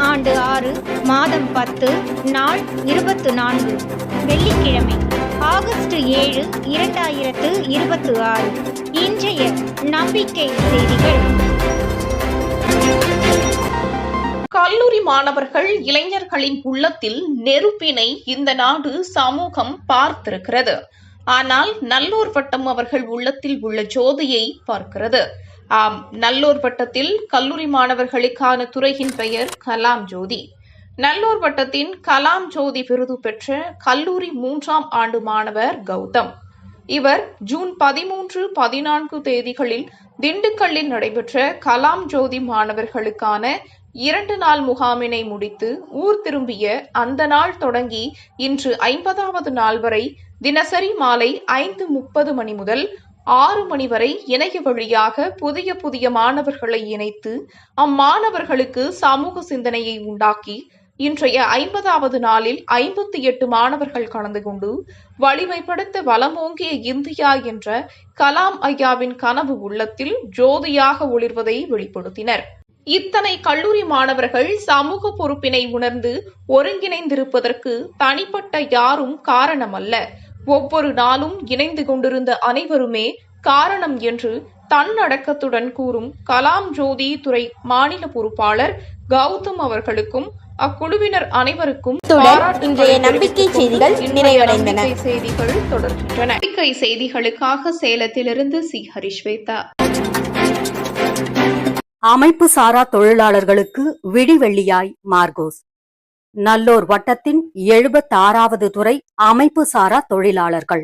ஆண்டு 6 மாதம் 10 நாள் 24 வெள்ளிக்கிழமை ஆகஸ்ட் 7 2026. இன்றைய நம்பிக்கை செய்திகள். கல்லூரி மாணவர்கள் இளைஞர்களின் உள்ளத்தில் நெருப்பினை இந்த நாடு சமூகம் பார்த்திருக்கிறது. ஆனால் நல்லூர் வட்டம் அவர்கள் உள்ளத்தில் உள்ள ஜோதியை பார்க்கிறது. ஆம், நல்லூர் வட்டத்தில் கல்லூரி மாணவர்களுக்கான துறையின் பெயர் கலாம் ஜோதி. நல்லூர் வட்டத்தின் கலாம் ஜோதி விருது பெற்ற கல்லூரி 3ஆம் ஆண்டு மாணவர் கௌதம். இவர் ஜூன் 13, 14 தேதிகளில் திண்டுக்கல்லில் நடைபெற்ற கலாம் ஜோதி மாணவர்களுக்கான 2 நாள் முகாமினை முடித்து ஊர் திரும்பிய அந்த நாள் தொடங்கி இன்று 50வது நாள் வரை தினசரி மாலை 5:30 மணி முதல் 6 மணி வரை இணைய வழியாக புதிய மாணவர்களை இணைத்து அம்மாணவர்களுக்கு சமூக சிந்தனையை உண்டாக்கி இன்றைய 50வது நாளில் 58 மாணவர்கள் கலந்து கொண்டு வலிமைப்படுத்த வளமோங்கிய இந்தியா என்ற கலாம் ஐயாவின் கனவு உள்ளத்தில் ஜோதியாக ஒளிர்வதை வெளிப்படுத்தினர். இத்தனை கல்லூரி மாணவர்கள் சமூக பொறுப்பினை உணர்ந்து ஒருங்கிணைந்திருப்பதற்கு தனிப்பட்ட யாரும் காரணமல்ல, ஒவ்வொரு நாளும் இணைந்து கொண்டிருந்த அனைவருமே காரணம் என்று தன்னடக்கத்துடன் கூறும் கலாம் ஜோதி துறை மாநில பொறுப்பாளர் கௌதம் அவர்களுக்கும் அக்குழுவினர் அனைவருக்கும் இன்றைய நம்பிக்கை செய்திகள் நிறைவடைந்தன. செய்திகள் தொடர்கின்றன. நம்பிக்கை செய்திகளுக்காக சேலத்திலிருந்து சி. ஹரிஸ்வேதா. அமைப்பு சாரா தொழிலாளர்களுக்கு விடிவெள்ளியாய் மார்கோஸ். நல்லூர் வட்டத்தின் 76வது துறை அமைப்பு சாரா தொழிலாளர்கள்.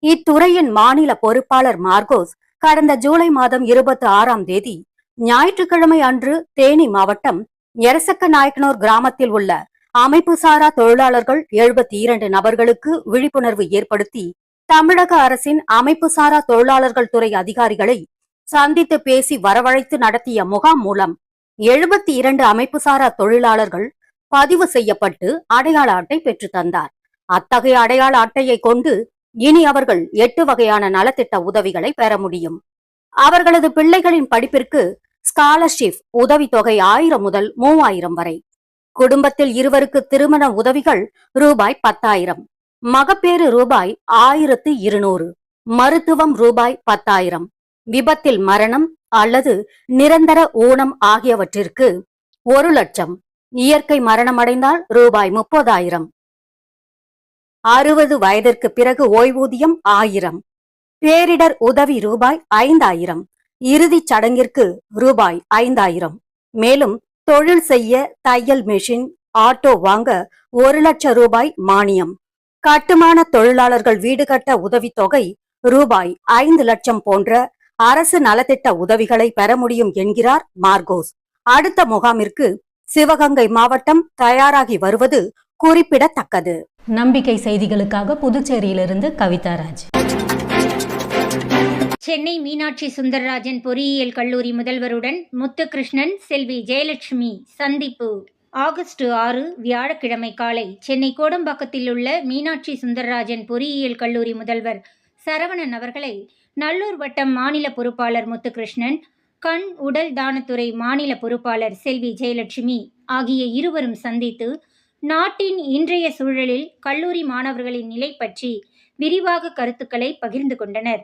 இத்துறையின் மாநில பொறுப்பாளர் மார்கோஸ் கடந்த ஜூலை மாதம் 26ஆம் தேதி ஞாயிற்றுக்கிழமை அன்று தேனி மாவட்டம் எரசக்க நாயக்கனூர் கிராமத்தில் உள்ள அமைப்பு சாரா தொழிலாளர்கள் 72 நபர்களுக்கு விழிப்புணர்வு ஏற்படுத்தி தமிழக அரசின் அமைப்பு சாரா தொழிலாளர்கள் துறை அதிகாரிகளை சந்தித்து பேசி வரவழைத்து நடத்திய முகாம் மூலம் 72 அமைப்பு சாரா தொழிலாளர்கள் பதிவு செய்யப்பட்டு அடையாள அட்டை பெற்று தந்தார். அத்தகைய அடையாள அட்டையை கொண்டு இனி அவர்கள் 8 வகையான நலத்திட்ட உதவிகளை பெற முடியும். அவர்களது பிள்ளைகளின் படிப்பிற்கு ஸ்காலர்ஷிப் உதவித்தொகை 1000 முதல் 3000 வரை, குடும்பத்தில் இருவருக்கு திருமண உதவிகள் ரூபாய் 10,000, மகப்பேறு ரூபாய் 1200, மருத்துவம் ரூபாய் 10,000, விபத்தில் மரணம் அல்லது நிரந்தர ஊனம் ஆகியவற்றிற்கு 1 லட்சம், இயற்கை மரணமடைந்தால் ரூபாய் 30,000, 60 வயதிற்கு பிறகு ஓய்வூதியம் 1000, பேரிடர் உதவி ரூபாய் 5,000, இறுதிச் சடங்கிற்கு ரூபாய் 5,000. மேலும் தொழில் செய்ய தையல் மெஷின், ஆட்டோ வாங்க 1 லட்சம் ரூபாய் மானியம், கட்டுமான தொழிலாளர்கள் வீடு கட்ட உதவித்தொகை ரூபாய் 5 லட்சம் போன்ற அரசு நலத்திட்ட உதவிகளை பெற முடியும் என்கிறார் மார்கோஸ். அடுத்த முகாமிற்கு சிவகங்கை மாவட்டம் தயாராகி வருவது குறிப்பிடத்தக்கது. நம்பிக்கை செய்திகளுக்காக புதுச்சேரியிலிருந்து கவிதாராஜ். சென்னை மீனாட்சி சுந்தரராஜன் பொறியியல் கல்லூரி முதல்வருடன் முத்துகிருஷ்ணன், செல்வி ஜெயலட்சுமி சந்திப்பு. ஆகஸ்ட் 6 வியாழக்கிழமை காலை சென்னை கோடம்பாக்கத்தில் உள்ள மீனாட்சி சுந்தரராஜன் பொறியியல் கல்லூரி முதல்வர் சரவணன் அவர்களை நல்லூர் வட்டம் மாநில பொறுப்பாளர் முத்துகிருஷ்ணன், கண் உடல் தானத்துறை மாநில பொறுப்பாளர் செல்வி ஜெயலட்சுமி ஆகிய இருவரும் சந்தித்து நாட்டின் இன்றைய சூழலில் கல்லூரி மாணவர்களின் நிலை பற்றி விரிவாக கருத்துக்களை பகிர்ந்து கொண்டனர்.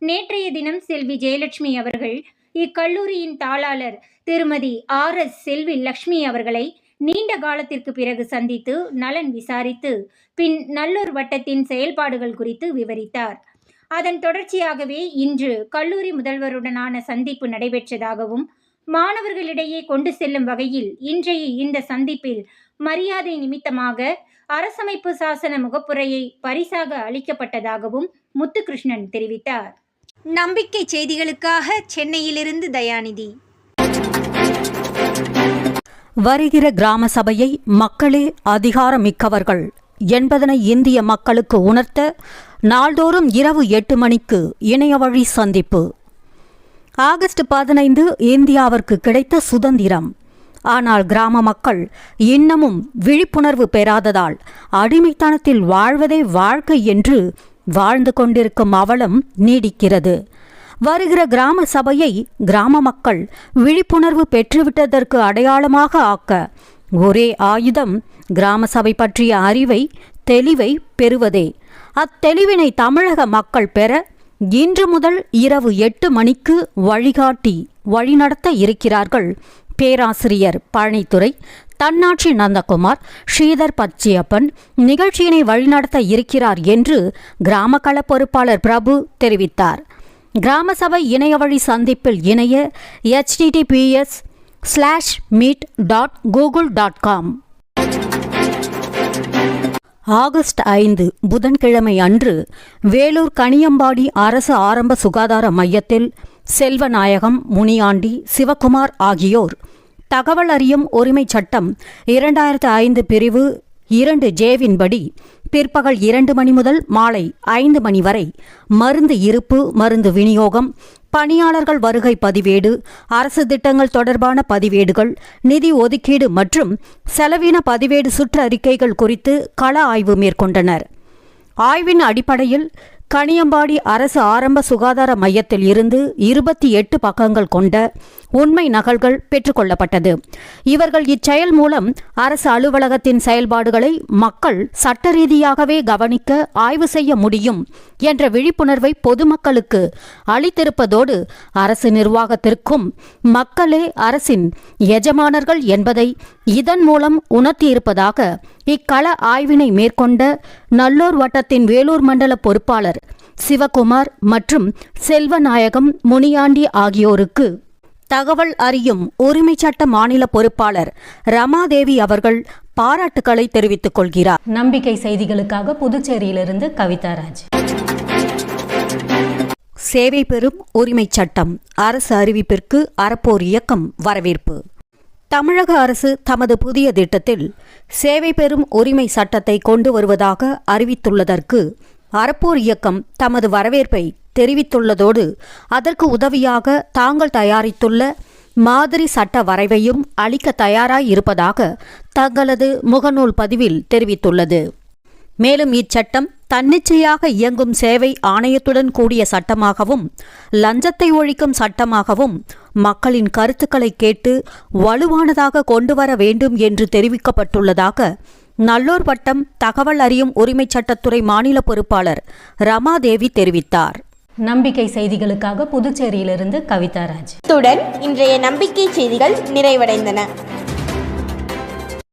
நேற்றைய தினம் செல்வி ஜெயலட்சுமி அவர்கள் இக்கல்லூரியின் தாளாளர் திருமதி RS செல்வி லட்சுமி அவர்களை நீண்ட காலத்திற்கு பிறகு சந்தித்து நலன் விசாரித்து பின் நல்லூர் வட்டத்தின் செயல்பாடுகள் குறித்து விவரித்தார். அதன் தொடர்ச்சியாகவே இன்று கல்லூரி முதல்வருடனான சந்திப்பு நடைபெற்றதாகவும் மாணவர்களிடையே கொண்டு செல்லும் வகையில் இன்றைய இந்த சந்திப்பில் மரியாதை நிமித்தமாக அரசமைப்பு சாசன முகப்புரையை பரிசாக அளிக்கப்பட்டதாகவும் முத்துகிருஷ்ணன் தெரிவித்தார். நம்பிக்கை செய்திகளுக்காக சென்னையிலிருந்து தயாநிதி. வருகிற கிராம சபையை மக்களே அதிகாரமிக்கவர்கள் என்பதனை இந்திய மக்களுக்கு உணர்த்த நாள்தோறும் இரவு 8 மணிக்கு இணையவழி சந்திப்பு. ஆகஸ்ட் 15 இந்தியாவிற்கு கிடைத்த சுதந்திரம். ஆனால் கிராம மக்கள் இன்னமும் விழிப்புணர்வு பெறாததால் அடிமைத்தனத்தில் வாழ்வதே வாழ்க்கை என்று வாழ்ந்து கொண்டிருக்கும் அவலம் நீடிக்கிறது. வருகிற கிராம சபையை கிராம மக்கள் விழிப்புணர்வு பெற்றுவிட்டதற்கு அடையாளமாக ஆக்க ஒரே ஆயுதம் கிராம சபை பற்றிய அறிவை, தெளிவை பெறுவதே. அத்தெளிவினை தமிழக மக்கள் பெற இன்று முதல் இரவு 8 மணிக்கு வழிநடத்த இருக்கிறார்கள் பேராசிரியர் பழனித்துறை, தன்னாட்சி நந்தகுமார், ஸ்ரீதர் பச்சையப்பன். நிகழ்ச்சியினை வழிநடத்த இருக்கிறார் என்று கிராம கள பொறுப்பாளர் பிரபு தெரிவித்தார். கிராம சபை இணையவழி சந்திப்பில் இணைய https:/meet.google.com. ஆகஸ்ட் 5 புதன்கிழமை அன்று வேலூர் கணியம்பாடி அரசு ஆரம்ப சுகாதார மையத்தில் செல்வநாயகம், முனியாண்டி, சிவகுமார் ஆகியோர் தகவல் அறியும் உரிமை சட்டம் 2005 பிரிவு 2Jவின்படி பிற்பகல் 2 மணி முதல் மாலை 5 மணி வரை மருந்து இருப்பு, மருந்து விநியோகம், பணியாளர்கள் வருகை பதிவேடு, அரசு திட்டங்கள் தொடர்பான பதிவேடுகள், நிதி ஒதுக்கீடு மற்றும் செலவின பதிவேடு சுற்றறிக்கைகள் குறித்து கள ஆய்வு மேற்கொண்டனர். ஆய்வின் அடிப்படையில் கணியம்பாடி அரசு ஆரம்ப சுகாதார மையத்தில் இருந்து 28 பக்கங்கள் கொண்ட உண்மை நகல்கள் பெற்றுக்கொள்ளப்பட்டது. இவர்கள் இச்செயல் மூலம் அரசு அலுவலகத்தின் செயல்பாடுகளை மக்கள் சட்ட ரீதியாகவே கவனிக்க ஆய்வு செய்ய முடியும் என்ற விழிப்புணர்வை பொதுமக்களுக்கு அளித்திருப்பதோடு அரசு நிர்வாகத்திற்கும் மக்களே அரசின் எஜமானர்கள் என்பதை இதன் மூலம் உணர்த்தியிருப்பதாக இக்கள ஆய்வினை மேற்கொண்ட நல்லூர் வட்டத்தின் வேலூர் மண்டல பொறுப்பாளர் சிவகுமார் மற்றும் செல்வநாயகம், முனியாண்டி ஆகியோருக்கு தகவல் அறியும் உரிமை சட்ட மாநில பொறுப்பாளர் ரமாதேவி அவர்கள் பாராட்டுக்களை தெரிவித்துக் கொள்கிறார். நம்பிக்கை செய்திகளுக்காக புதுச்சேரியிலிருந்து கவிதாராஜ். சேவை பெறும் உரிமை சட்டம் அரசு அறிவிப்பிற்கு அறப்போர் இயக்கம் வரவேற்பு. தமிழக அரசு தமது புதிய திட்டத்தில் சேவை பெறும் உரிமை சட்டத்தை கொண்டு வருவதாக அறிவித்துள்ளதற்கு அறப்போர் இயக்கம் தமது வரவேற்பை தெரிவித்துள்ளதோடு அதற்கு உதவியாக தாங்கள் தயாரித்துள்ள மாதிரி சட்ட வரைவையும் அளிக்க தயாராய் இருப்பதாக தங்களது முகநூல் பதிவில் தெரிவித்துள்ளது. மேலும் இச்சட்டம் தன்னிச்சையாக இயங்கும் சேவை ஆணையத்துடன் கூடிய சட்டமாகவும், லஞ்சத்தை ஒழிக்கும் சட்டமாகவும், மக்களின் கருத்துக்களை கேட்டு வலுவானதாக கொண்டுவர வேண்டும் என்று தெரிவிக்கப்பட்டுள்ளதாக நல்லூர் வட்டம் தகவல் அறியும் உரிமை சட்டத்துறை மாநில பொறுப்பாளர் ரமாதேவி தெரிவித்தார். நம்பிக்கை செய்திகளுக்காக புதுச்சேரியிலிருந்து கவிதாராஜ். இத்துடன் இன்றைய நம்பிக்கை செய்திகள் நிறைவடைந்தன.